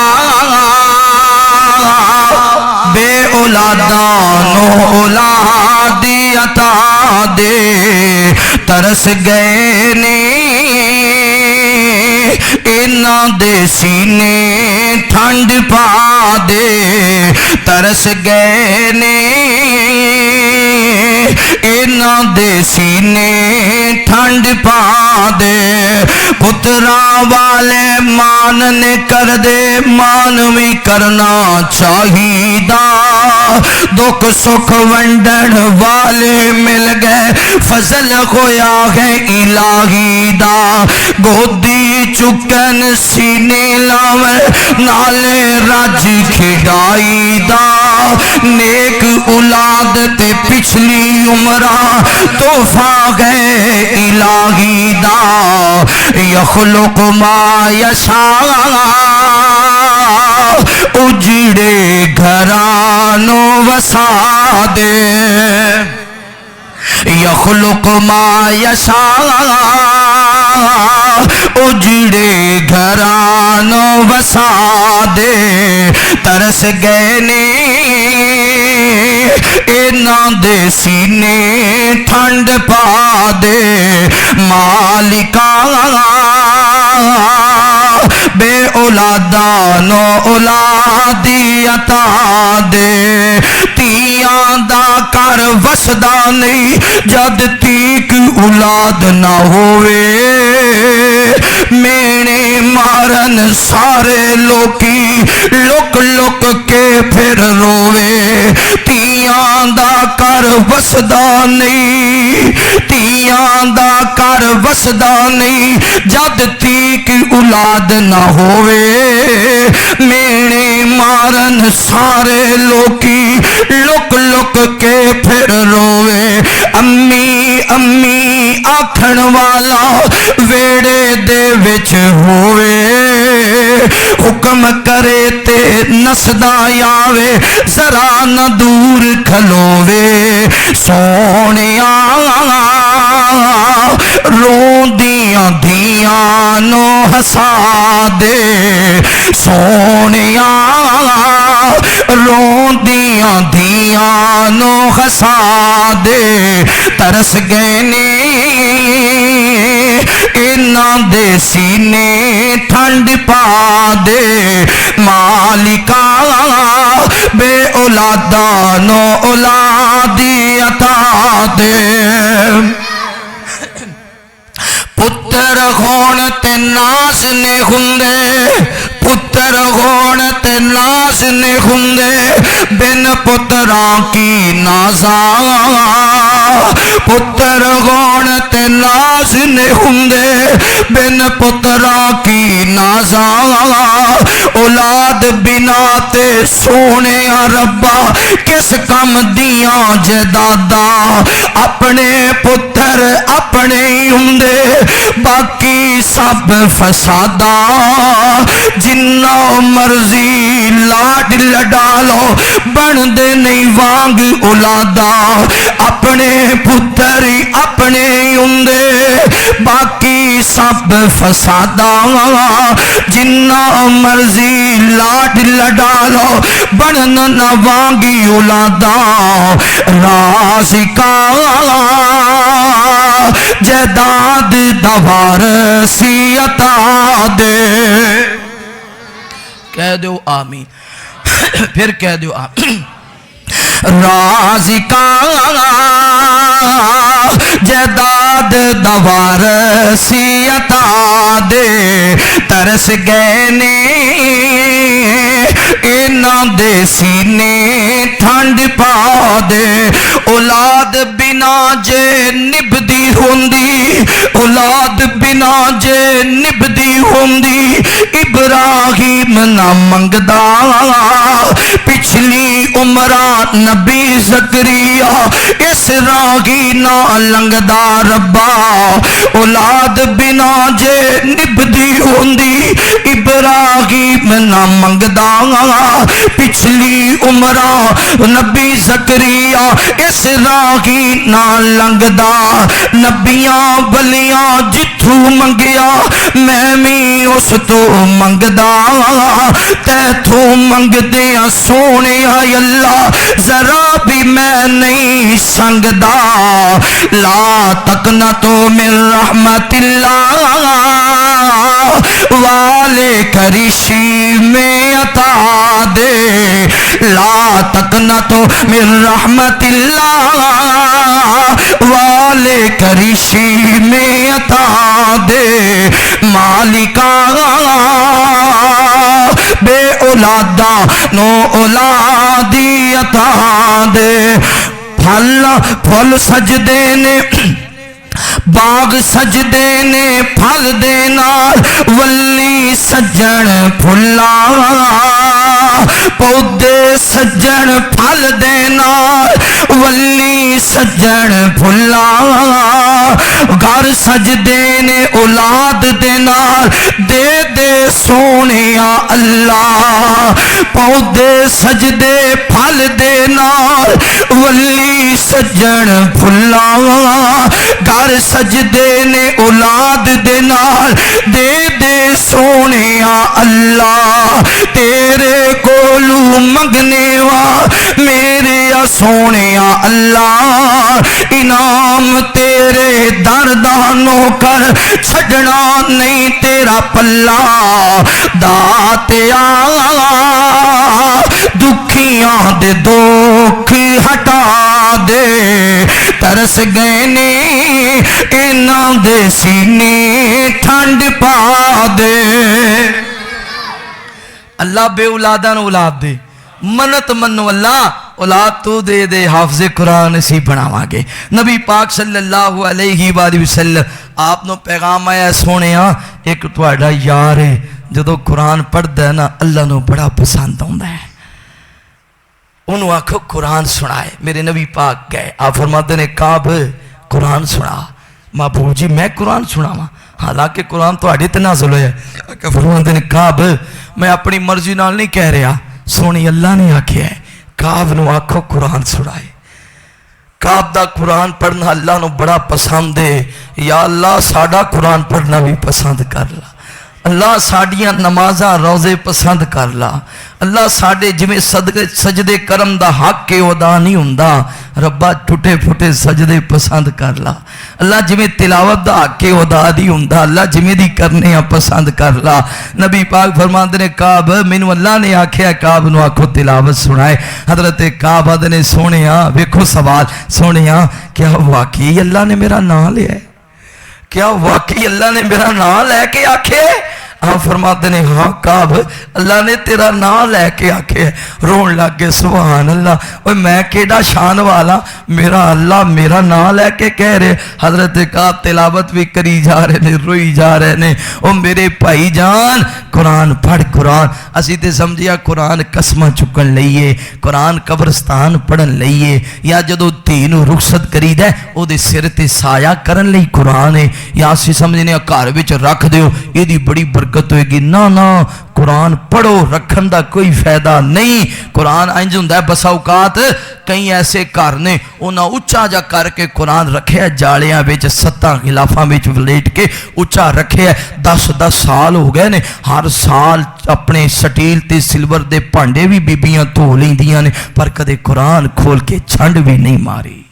بے اولادانو اولادی عطا دے ترس گئے نے اینا دے سینے ٹھنڈ پا دے ترس گئے نے اینا دے سینے ٹھنڈ پا دے پترا والے مان نے کر دے مان بھی کرنا چاہیدہ دکھ سکھ ونڈن والے مل گئے فضل ہویا ہے الہی دا گودی چکن سینے لاوے نالے رج کھڈائی دا نیک اولاد تے پچھلی عمرہ تحفہ گئے الہی دا یخلق ما یشاء اجڑے گھرانوں وسا دے یخلق ما یشاء اجڑے گھرانوں وسا دے ترس گئے نے انہاں دے سینے ٹھنڈ پا دے مالکا بے اولادانو اولادی عطا دے تیاں دا کر وسدا نہیں جد تیک اولاد نہ ہوئے مینے مارن سارے لوکی لک لک کے پھر روے تیاں دا کر وسدا نہیں تیاں دا کر وسدا نہیں جد تیک اولاد نہ ہوئے مینے مارن سارے لوکی لک لک کے پھر روے امی امی آکھن والا ویڑے دے وچ ہوئے حکم کرے تے نسدا آوے ذرا نہ دور کھلوے سونیاں روندیاں دھیاں نو ہسا دے سونیاں روندیاں دھیاں نو ہسا دے ترس گئے نے انہاں دے سینے ٹھنڈ پا دے مالکا بے اولادانو اولادی عطا دے پتر ہون تے ناس نے ہوندے پتر ہون تے ناس نے ہوندے بن پتراں کی نازا پتر ہون تے ناس نے ہوندے بن پتراں کی نازا اولاد بنا تے سونے ربا کس کم دیاں جدادا اپنے پتر اپنے ہوندے باقی سب فسادا جنہ مرضی لاڈ لڈالو بن دے نہیں وانگ اولادا اپنے پتر اپنے ہوندے باقی سب فسادا جنہ مرضی لاڈ لڈالو بن نہ وانگی اولادا رازقا جداد دوار سی عطا دے کہہ دو آمین پھر کہہ دو آمین رازقا جداد دوار سی عطا دے ترس گئے نے انہاں دے سینے ٹھنڈ پا دے اولاد بنا جے نبدی ہوندی اولاد بنا جے نبدی ہوندی ابراہیم نہ منگدا پچھلی عمرہ نبی زکریا اس راہی نہ لنگدا ربا اولاد بنا جے نبدی ہوندی ابراہیم نہ منگدا پچھلی عمرہ نبی زکریا اس راہی نہ لنگدا نبیاں ولیاں جتھوں منگیا میں بھی اس تو منگدا تیتھوں منگدیاں سونے اللہ ذرا بھی میں نہیں سنگدا لا تقنطوا من رحمت اللہ والے کرشی میں عطا دے لا تقنطوا من رحمت اللہ والے کرشی میں عطا دے مالکا بے اولادا نو اولادی عطا دے پھل سجدے نے باغ سجدے نے پھل دے نال ولی سجن پھلا پودے سجن پھل دے نال ولی سجن پھلا گھر سجدے نے اولاد دے نال دے دے سونیا اللہ پودے سجدے پھل دے نال ولی سجن پھلا گھر سجدے نے اولاد دے نال دے دے سونیا اللہ تیرے کولو منگنے وا میرے سونیا اللہ انعام تیرے دردانوں کر چھڑنا نہیں تیرا پلا داتیا دکھیاں دے دکھ ہٹا دے ترس گئے نے انہاں دے سینے ٹھنڈ پا دے اللہ بے اولاداں اولاد دے منت منو اللہ اولاد تو دے دے حافظ قرآن اسی بناوا گے نبی پاک صلی اللہ علیہ وآلہ وسلم آپ نو پیغام آیا سونے ایک تواڈا یار ہے جدو قرآن پڑھدا ہے نا اللہ نو بڑا پسند آندا ہے انہوں آکھو قرآن سنائے میرے نبی پاک گئے آپ فرماتے نے کعب قرآن سنا محبوب جی میں قرآن سناواں حالانکہ قرآن تو آڑے تے نازل ہویا ہے فرماتے نے کعب میں اپنی مرضی نال نہیں کہہ رہا سونی اللہ نے آکھیا ہے کعب نو آکھو قرآن سنائے کعب دا قرآن پڑھنا اللہ نو بڑا پسند ہے یا اللہ ساڈا قرآن پڑھنا بھی پسند کر لا اللہ ساڑیاں نمازاں روزے پسند کر لا اللہ ساڑے جمیں سجدے کرم دا حق کے ادا نہیں ہوندا ربا ٹوٹے پھوٹے سجدے پسند کر لا اللہ جمیں تلاوت دا حق کے ادا نہیں ہوندا اللہ جمیں دی کرنے پسند کر لا نبی پاک فرماندے نے کعب مینوں اللہ نے آکھیا کعب نو آکھو تلاوت سنائے حضرت کعب نے سونیا ویکھو سوال سونیا کیا واقعی اللہ نے میرا نام لیا ہے کیا واقعی اللہ نے میرا نام لے کے آکھے آپ فرماتے ہیں ہاں کعب اللہ نے تیرا نام لے کے آکھے رون لگ گئے سبحان اللہ اوہ میں کیڑا شان والا میرا اللہ میرا نام لے کے کہہ رہے حضرت کعب تلاوت بھی کری جا رہے نے روئی جا رہے نے او میرے بھائی جان قرآن پڑھ قرآن اسی تے سمجھیا قرآن قسمہ چکن لئیے قرآن قبرستان پڑھن لئیے یا جدو تینو رخصت کری دے او دے سر تے سایہ کرن لئی قرآن ہے یا اسی سمجھنے گھر وچ رکھ دیو یہ دی بڑی برکت ہوئے گی نا قرآن پڑھو رکھن دا کوئی فائدہ نہیں قرآن انج ہوندا ہے بس اوقات کئی ایسے گھر نے انہاں اچا جا کر کے قرآن رکھے جالیاں وچ ستاں غلافاں وچ ولیٹ کے اچا رکھے 10 سال ہو گئے نے ہر سال اپنے سٹیل تے سلور دے پانڈے بھی بیبیاں دھو لیندیاں نے پر کدے قرآن کھول کے چھنڈ بھی نہیں ماری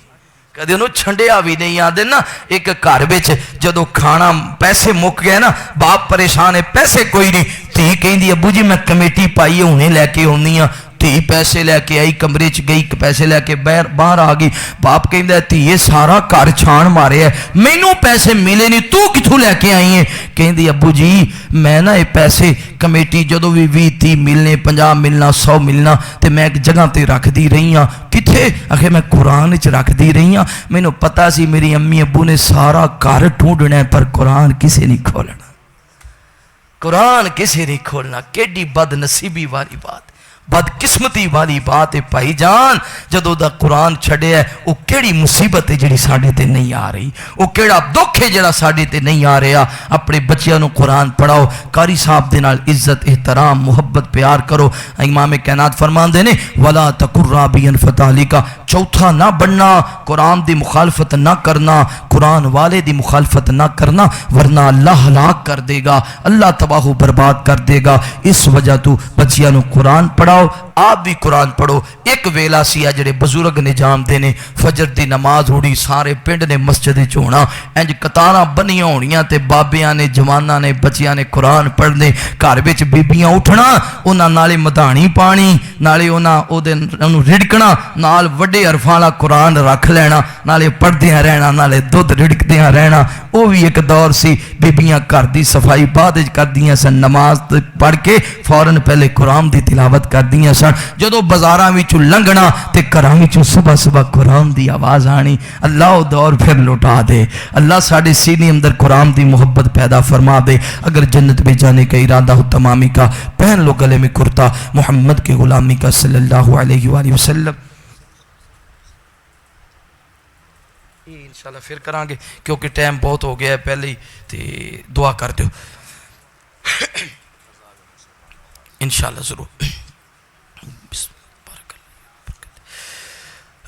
کدے انہوں چھنڈیا بھی نہیں آدھے نا ایک گھر وچ جدو کھانا پیسے مک گئے نا باپ پریشان ہے پیسے کوئی نہیں تھی کہیں دی ابو جی میں کمیٹی پائی ہے انہیں لے کے ہونی ہاں تھی پیسے لے کے آئی کمرے چ گئی پیسے لے کے باہر آ گئی باپ کہیں دے تھی یہ سارا گھر چھان مارے ہے مینوں پیسے ملے نہیں تو کتھوں لے کے آئی ہیں کہیں دی ابو جی میں نا یہ پیسے کمیٹی جدو بھی 20-30 ملنے 50 ملنا 100 ملنا تے میں ایک جگہ تے رکھ دی رہی ہاں کتھے آخر میں قرآن چ رکھ دی رہی ہاں مینوں پتا سی میری امی ابو نے سارا گھر ڈھونڈنا ہے پر قرآن کسے نہیں کھولنا قرآن کسے نہیں کھولنا کیڈی بد نصیبی والی بات بد قسمتی والی بات ہے بھائی جان جدو دا قرآن چھڑے ہے وہ کیڑی مصیبت ہے جڑی ساڑے تے نہیں آ رہی وہ کیڑا دکھ ہے جڑا ساڑے تے نہیں آ رہا اپنے بچیاں نو قرآن پڑھاؤ قاری صاحب دے نال عزت احترام محبت پیار کرو امام کائنات فرمان نے ولا تقر رابیا فتعلقا چوتھا نہ بننا قرآن دی مخالفت نہ کرنا قرآن والے دی مخالفت نہ کرنا ورنہ اللہ ہلاک کر دے گا اللہ تباہ و برباد کر دے گا اس وجہ تو بچیاں نو قرآن پڑھاؤ آپ بھی قرآن پڑھو ایک ویلا سی جڑے بزرگ نظام دے نے فجر دی نماز ہوڑی سارے پنڈ نے مسجد چونا انج قطاراں بنیاں ہونیاں تے بابیاں نے جواناں نے بچیاں نے قرآن پڑھنے گھر وچ بیبیاں اٹھنا انہاں نالے مدھانی پانی نالے انہاں رڑکنا نال وڈے عرفاں والا قرآن رکھ لینا نالے پڑھدیاں رہنا نالے دودھ رڑکدیاں رہنا وہ بھی ایک دور سی بیبیاں گھر دی صفائی بعد کردیاں سن نماز پڑھ کے فوراً پہلے قرآن دی تلاوت کر کردیاں سن جدو بازاراں وچوں لنگنا تے گھراں وچوں صبح صبح قرآن دی آواز آنی اللہ او دور پھر لوٹا دے اللہ ساڈے سینے اندر قرآن دی محبت پیدا فرما دے اگر جنت میں جانے کا ارادہ ہو تمامی کا پہن لو گلے میں کرتا محمد کے غلامی کا صلی اللہ علیہ وآلہ وسلم انشاءاللہ پھر کران گے کیونکہ ٹائم بہت ہو گیا ہے پہلے ہی تے دعا کر دیو انشاءاللہ ضرور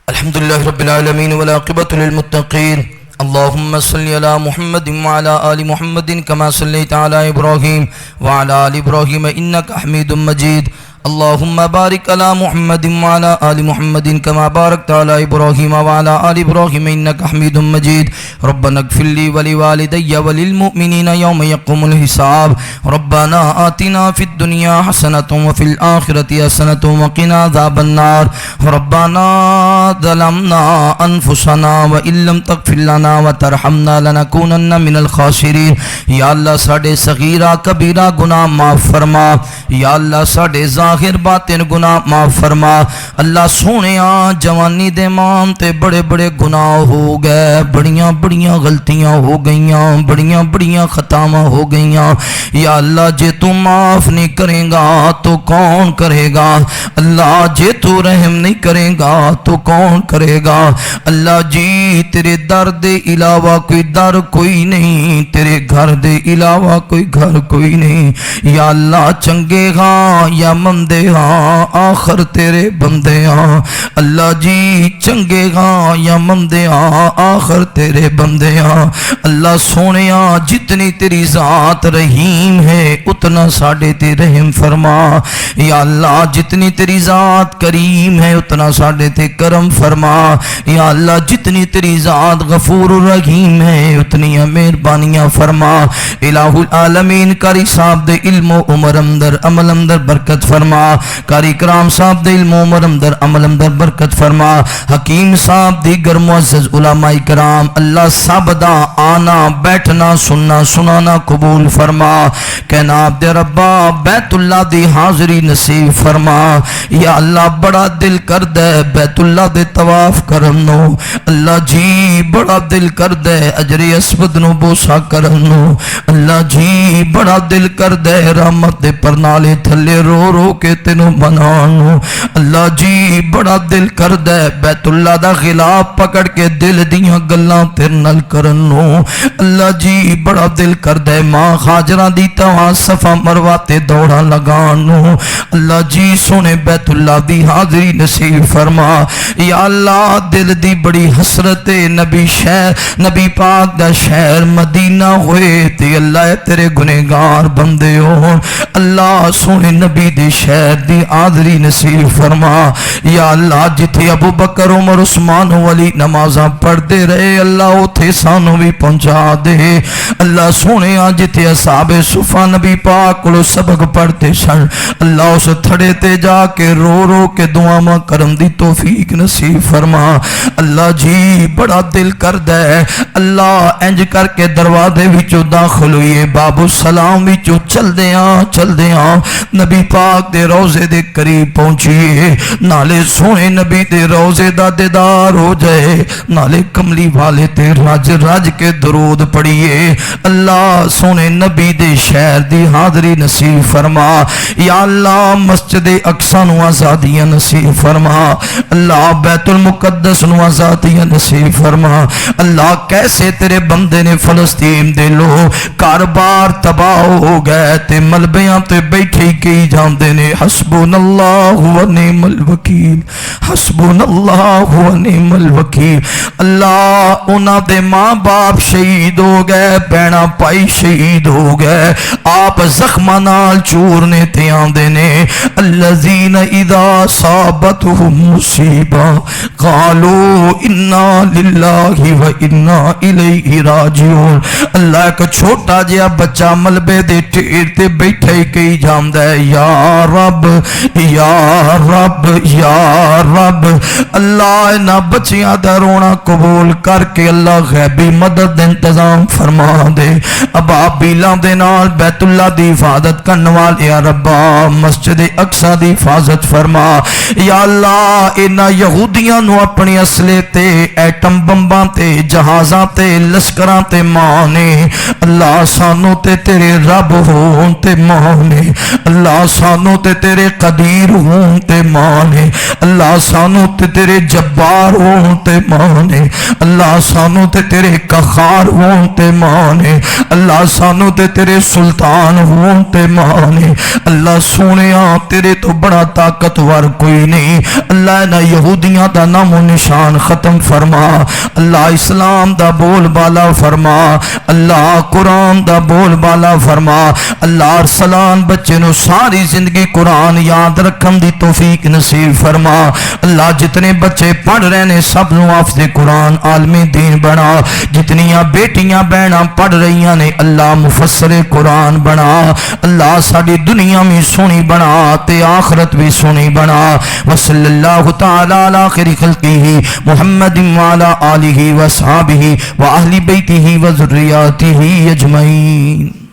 الحمدللہ رب العالمین والعاقبۃ للمتقین اللهم صل على محمد وعلى آل محمد كما صليت على إبراهيم وعلى آل إبراهيم إنك حميد مجيد اللهم بارك على محمد وعلى آل محمد كما باركت على إبراهيم وعلى آل إبراهيم إنك حميد مجيد ربنا اغفر لي ولوالدي وللمؤمنين يوم يقوم الحساب ربنا آتنا في الدنيا حسنة وفي الآخرة حسنة وقنا عذاب النار ربنا ظلمنا أنفسنا وإن لم تغفر لنا وترحمنا لنكونن من الخاسرين یا اللہ ساڑے صغیرہ کبیرہ گناہ معاف فرما یا اللہ ساڑے ظاہر باطن گناہ معاف فرما اللہ سونیا جوانی دے مان تے بڑے بڑے گناہ ہو گئے بڑیاں بڑیاں غلطیاں ہو گئیاں بڑیاں بڑیاں خطاواں ہو گئیاں یا اللہ جے تو معاف نہیں کرے گا تو کون کرے گا اللہ جے تو رحم نہیں کرے گا تو کون کرے گا اللہ جی تیرے در دے علاوہ کوئی در کوئی نہیں تیرے گھر دے علاوہ کوئی گھر کوئی نہیں یا اللہ چنگے ہاں یا مندے ہاں آخر تیرے بندے ہاں اللہ جی چنگے ہاں یا مندے ہاں آخر تیرے بندے ہاں اللہ سونیا جتنی تیری ذات رحیم ہے اتنا ساڑے تے رحم فرما یا اللہ جتنی تیری ذات کریم ہے اتنا ساڑے تے کرم فرما یا اللہ جتنی تیری ذات غفور رحیم ہے اتنی مہربانیاں فرما الہ العالمین قاری صاحب دے علم و عمر اندر عمل اندر برکت فرما قاری کرام صاحب دے علم و عمر اندر عمل اندر برکت فرما حکیم صاحب دیگر معزز علماء کرام اللہ سب دا آنا بیٹھنا سننا سنانا قبول فرما کہنا عبد ربا بیت اللہ دی حاضری نصیب فرما یا اللہ بڑا دل کر دے بیت اللہ دے طواف کرنو اللہ جی بڑا دل کر دے اجر اسود نو بوسا کرنو اللہ جی بڑا دل کر دے رحمت دے پرنالے تھلے رو رو کے تینو بنانو اللہ جی بڑا دل کر دے بیت اللہ دا غلاف پکڑ کے دل دیاں گلاں تیر نل کرنو اللہ جی بڑا دل کر دے ماں خاجرہ دی تواں صفا مروہ تے دوڑا لگانو اللہ جی سونے بیت اللہ دی حاضری نصیب فرما یا اللہ دل دی بڑی حسرت نبی شہر نبی پاک دا شہر مدینہ ہوئے تے اللہ تیرے گنہگار بندے ہون اللہ سونے نبی دے شہر دی حاضری نصیب فرما یا اللہ جتھے ابو بکر عمر عثمان ولی نمازاں پڑھ دے رہے اللہ اتھے سانو بھی پہنچا دے اللہ سونے جتھے اصحاب صفا نبی پاک کو سبق پڑھتے سن اللہ اس تھڑے تے جا کے رو رو کے دعا ماں کرم دی توفیق نصیب فرما اللہ جی بڑا دل کر دے اللہ انج کر کے دروازے وچوں داخل ہوئے باب السلام وچوں چل دیاں نبی پاک دے روزے دے قریب پہنچیے نالے سونے نبی دے روزے دا دیدار ہو جائے نالے کملی والے تے راج راج کے درود پڑھیے اللہ سونے نبی دے شہر دی حاضری نصیب فرما یا اللہ مسجد اقصی نو آزادیاں نصیب فرما اللہ بیت المقدس نو آزادیاں نصیب فرما اللہ کیسے تیرے بندے نے فلسطین دے لو کاربار تباہ ہو گئے تے ملبیاں تے بیٹھے کی جاندے نے حسبنا اللہ و نعم الوکیل حسبنا اللہ و نعم الوکیل اللہ انہاں دے ماں باپ شہید ہو گئے بہنا پائی شہید ہو گئے آپ زخمہ نال چورنے تے آندے نے الذین اذا صابتهم مصیبہ قالوا انا للہ و انا الیہ راجعون اللہ ایک چھوٹا جہا بچہ ملبے دے ٹھیر تے بیٹھے کئی جاندہ ہے یا رب یا رب یا رب اللہ انہاں بچیاں دا رونا قبول کر کے اللہ غیبی مدد انتظام فرما دے ابابیلاں دے نال بیت اللہ دی حفاظت کرن والے یا ربا مسجد اقصی دی حفاظت فرما یا اللہ انہاں یہودیاں نو اپنی اسلحے تے ایٹم بمباں تے جہازاں تے لشکراں تے مانے اللہ سانو تے تیرے رب ہون تے مانے اللہ سانو تے تیرے قدیر ہون تے مانے اللہ سانو تے تیرے جبار ہون تے مانے اللہ سانو تے تیرے قہار ہون تے مانے اللہ سانو تے تیرے سلطان ہون تے مانے اللہ سونیا تیرے تو بڑا طاقتور کوئی نہیں اللہ نہ یہودیاں دا نام و نشان ختم فرما اللہ اسلام دا بول بالا فرما اللہ قرآن دا بول بالا فرما اللہ ارسلان بچے نو ساری زندگی قرآن یاد رکھن دی توفیق نصیب فرما اللہ جتنے بچے پڑھ رہے نے سب نو حافظ قرآن عالم دین بنا جتنیاں بیٹیاں بہناں پڑھ رہیاں نے اللہ مفسر قرآن بنا اللہ ساری دنیا میں سونی بنا تے آخرت بھی سونی بنا وصلی اللہ تعالی علی خیر خلقہ محمد وعلی آلہ وصحابہ وأہل بیتہ وذریاتہ اجمعین.